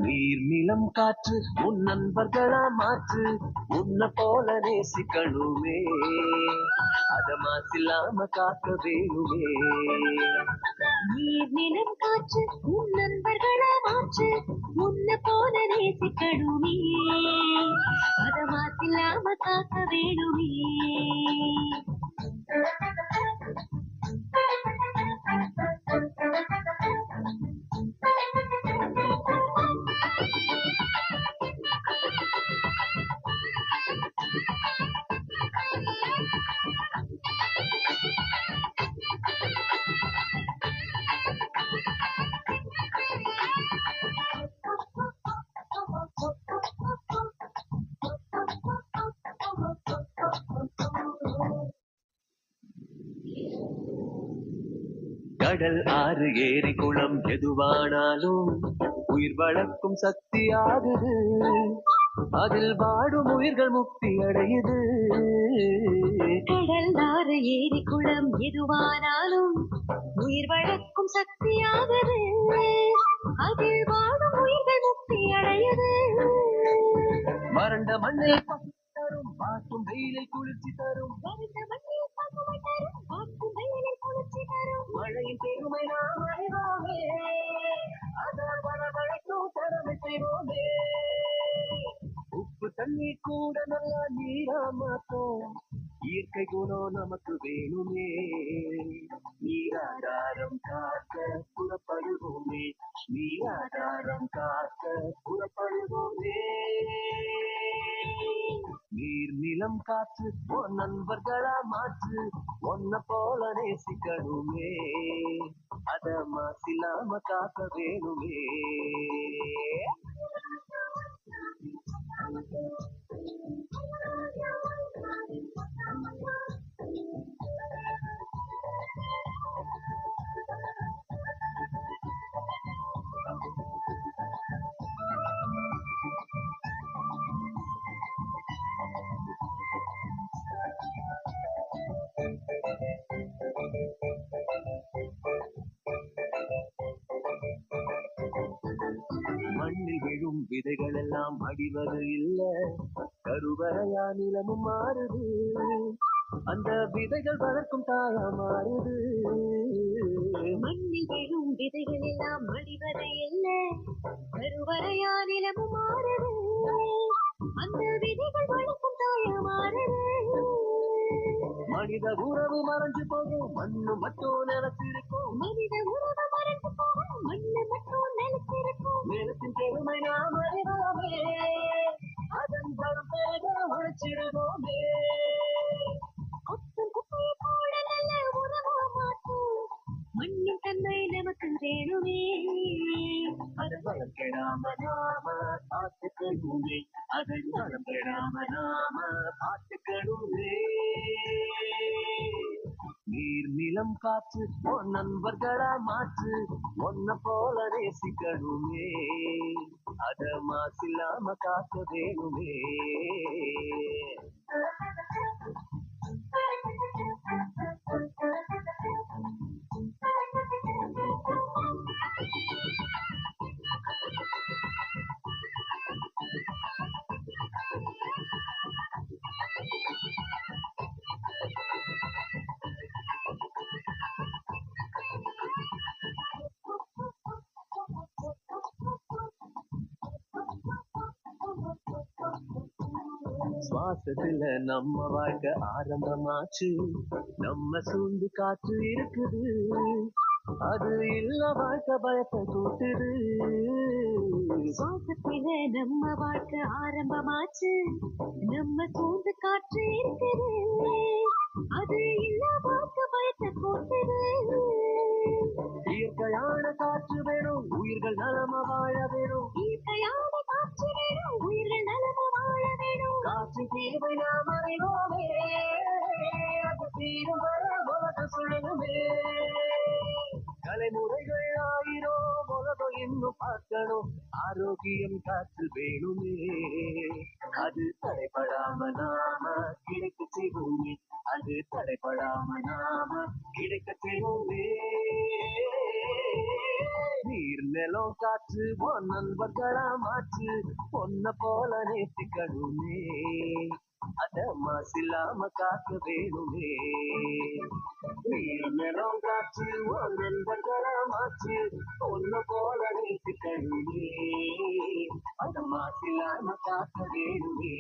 நீர்நிலம் காற்று உன் நண்பர்களா மாற்று உன்னை போல நேசிக்கணுமே அத மாசில்லாம காக்க வேணுமே. நீர்நிலம் காற்று உன் நண்பர்களா மாற்று உன்னை போல நேசிக்கணுமே அத மாசில்லாம காக்க வேணுமே. கடல் ஆறு ஏரி குளம் எதுவானாலும் உயிர் வளர்க்கும் சக்தி ஆகுது அதில் வாடும் உயிர்கள் முக்தி அடையுது. கடல் ஆறு ஏரி குளம் எதுவானாலும் உயிர் வளர்க்கும் சக்தி ஆகுது அதில் வாடும் உயிர்கள் முக்தி அடையுது. வறண்ட மண்ணில் தரும் பார்க்கும் வெயிலில் குளிர்ச்சி தரும் வறண்ட மண்ணில் பசுமை தரும் பார்க்கும் வெயிலில் குளிர்ச்சி தரும் மழையின் பெருமை நாம் அறிவோமே அதான் பலவழைக்கும் தரமை செய்வோமே. உப்பு தண்ணீர் கூட நல்லா நீரா மாத்தோம் இயற்கை குணம் நமக்கு வேணுமே. நீராதாரம் காக்க புறப்படுவோமே நீராதாரம் காக்க புறப்படுவோமே. நீர் நிலம் காற்று உன் நண்பர்களா மாற்று ஒன்ன போல நேசிக்கணுமே அத மாசில்லாம காக்க வேணுமே. மண்ணில் விழும் விதைகள் எல்லாம் அடிவது இல்ல கருவறையா நிலமும் மாறுது அந்த விதைகள் வளர்க்கும் தாயா மாறுது. மண்ணில் விழும் விதைகள் எல்லாம் அடிவது இல்ல கருவறையா நிலமும் மாறுது அந்த விதைகள் வளர்க்கும் தாயா மாறுது. மனித உறவு மறைஞ்சு போகும் மண்ணு மட்டும் நிலத்திருக்கும் மனித உறவு மறைஞ்சு போகும் மண்ணு மட்டும் நிலத்திருக்கும். நிலத்தின் பெருமை நாம் அறிவோமே அதன் பரப்பேக உழைச்சிடுவோமே. கொத்தும் குப்பையை கூட நல்ல உறவா மாற்றும் மண்ணின் தன்மை நமக்கு வேணுமே அதன் வளம் கெடாம நாம பார்த்துக்கணுமே அதன் வளம் கெடாம நாம பார்த்துக்கணுமே. நீர் நிலம் காற்று உன் நண்பர்களா மாற்று ஒன்ன போல நேசிக்கணுமே அத மாசில்லாம காக்க வேணுமே. சுவாசத்துல நம்ம வாழ்க்கை ஆரம்பமாச்சு நம்ம சூழ்ந்து காற்று இருக்குது அது இல்ல வாழ்க்கை பயத்தை கூட்டுது. சுவாசத்தில நம்ம வாழ்க்கை ஆரம்பமாச்சு நம்ம சூழ்ந்து காற்று இருக்குது அது இல்ல வாழ்க்கை பயத்தை கூட்டுது. இயற்கையான காற்று வேணும் உயிர்கள் நலம வாழ வேணும். இயற்கையான காற்று வேணும், உயிர்கள் நலம வாழ வேணும். காற்றின் தீர்வை நாம் அறிவோமே, அது தீரும் வர உலகம் சுழலுமே. தலைமுறைகள் ஆயிரம் உலகம் இன்னும் பார்க்கணும். ஆரோக்கியம் காற்று வேணுமே, அது தடைபடாம நாம கிடைக்க செய்வோமே, அது தடைபடாம நாம கிடைக்க செய்வோமே. நீர் நிலம் காற்று உன் நண்பர்களா மாற்று, பொன்ன போல நேசிக்கணுமே, அத மாசில்லாம காக்க வேணுமே. நீர் நிலம் காற்று உன் நண்பர்களா மாற்று, பொன்ன போல நேசிக்கணுமே, அத மாசில்லாம காக்க வேணுமே.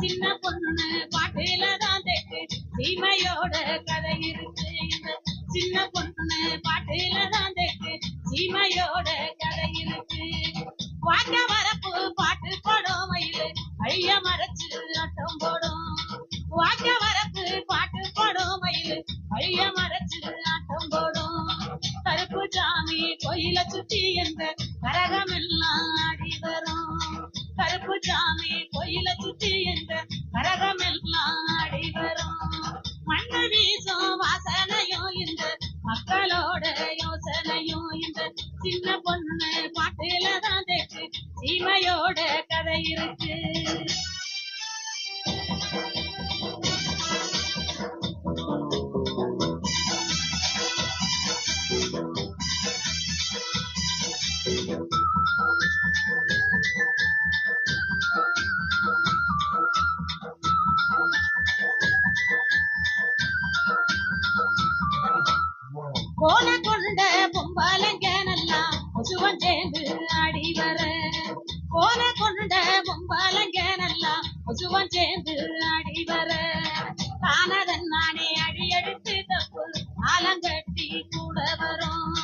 சின்ன பொண்ணு பாட்டில தான் தெக்கு சீமையோட கதை இருக்கு. இந்த சின்ன பொண்ணு பாட்டில தான் தெக்கு சீமையோட கதை இருக்கு. வாக்க வரப்பு பாட்டு படம் மயிலு ஐய மறைச்சு ஆட்டம் போடும். வாக்க வரப்பு பாட்டு படம் மயிலு ஐய மறைச்சு ஆட்டம் போடும். கருப்பு சாமி கோயில சுத்தி என்ற கரகம் எல்லாம் ஆடி வரும். கருப்பு சாமி கோயில சுத்தி என்ற கரகம் எல்லாம் ஆடி வரும். மண்ணு வீசும் வாசனையும் இந்த மக்களோட யோசனையும் இந்த சின்ன பொண்ணு பாட்டுல தான் தெக்கு சீமையோட கதை இருக்கு. கோல கொண்ட பொம்பளைங்க நல்லா கொசுவன் சேர்ந்து ஆடி வர. கோல கொண்ட பொம்பளைங்க நல்லா கொசுவன் சேர்ந்து ஆடி வர. தானதன் நானே அடி எடுத்து தப்பு ஆலங்கட்டி கூட வரும்.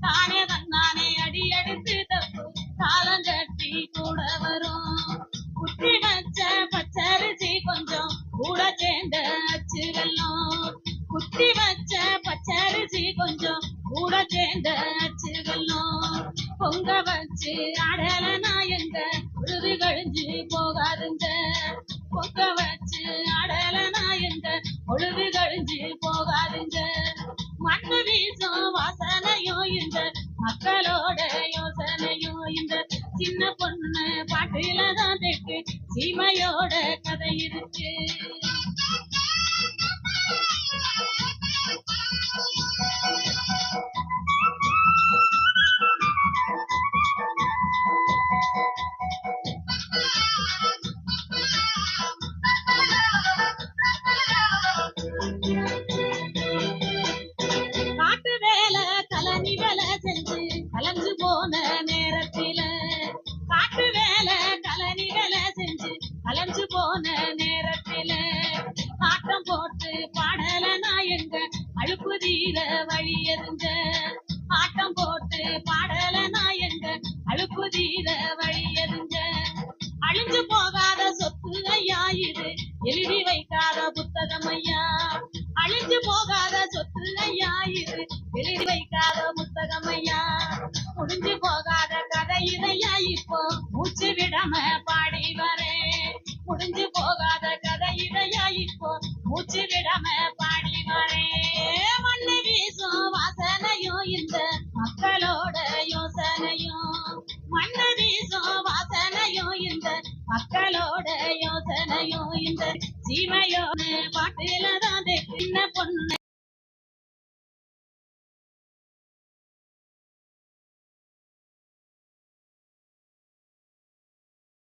தானே தன்னானே அடி எடுத்து தப்பு காலங்கட்டி கூட வரும். குட்டி வச்ச பச்சரிசி கொஞ்சம் கூட சேர்ந்த அச்சு வெல்லம். குட்டி வச்ச பச்சரிசி கொஞ்சம் கூட சேர்ந்த அச்சு வெல்லம். பொங்க வச்சு அடலனா எங்க உருவி கழிஞ்சு போகாதுங்க. பொங்க வச்சு அடலனா எங்க ஒழுவி கழிஞ்சு போகாதுங்க. மண்ணு வீசும் வாசனையும் இந்த மக்களோட யோசனையும் இந்த சின்ன பொண்ணு பாட்டுல தான் தெக்கு சீமையோட கதை இருக்கு. காட்டு வேலை கலனி வேலை செஞ்சு கலஞ்சு போன நேரத்தில. காட்டு வேலை கலனி வேலை செஞ்சு கலஞ்சு போன நேரத்தில. ஆட்டம் போட்டு பாடலனா எங்க அழுப்பு தீர வழி எறிஞ்ச. ஆட்டம் போட்டு பாடலனா எங்க அழுப்பு தீர வழி எறிஞ்ச. அழிஞ்சு போகாத சொத்து ஐயா இது எழுதி வைக்காத புத்தகம் ஐயா. அழிஞ்சு போகாத சொத்து ஐயா இது எழுதி வைக்காத புத்தகம் ஐயா. முடிஞ்சு போகாத கதை இதையா இப்போ மூச்சு விடாம பாடி வரேன். முடிஞ்சு போகாத கதை இதையா இப்போ மூச்சு விடாம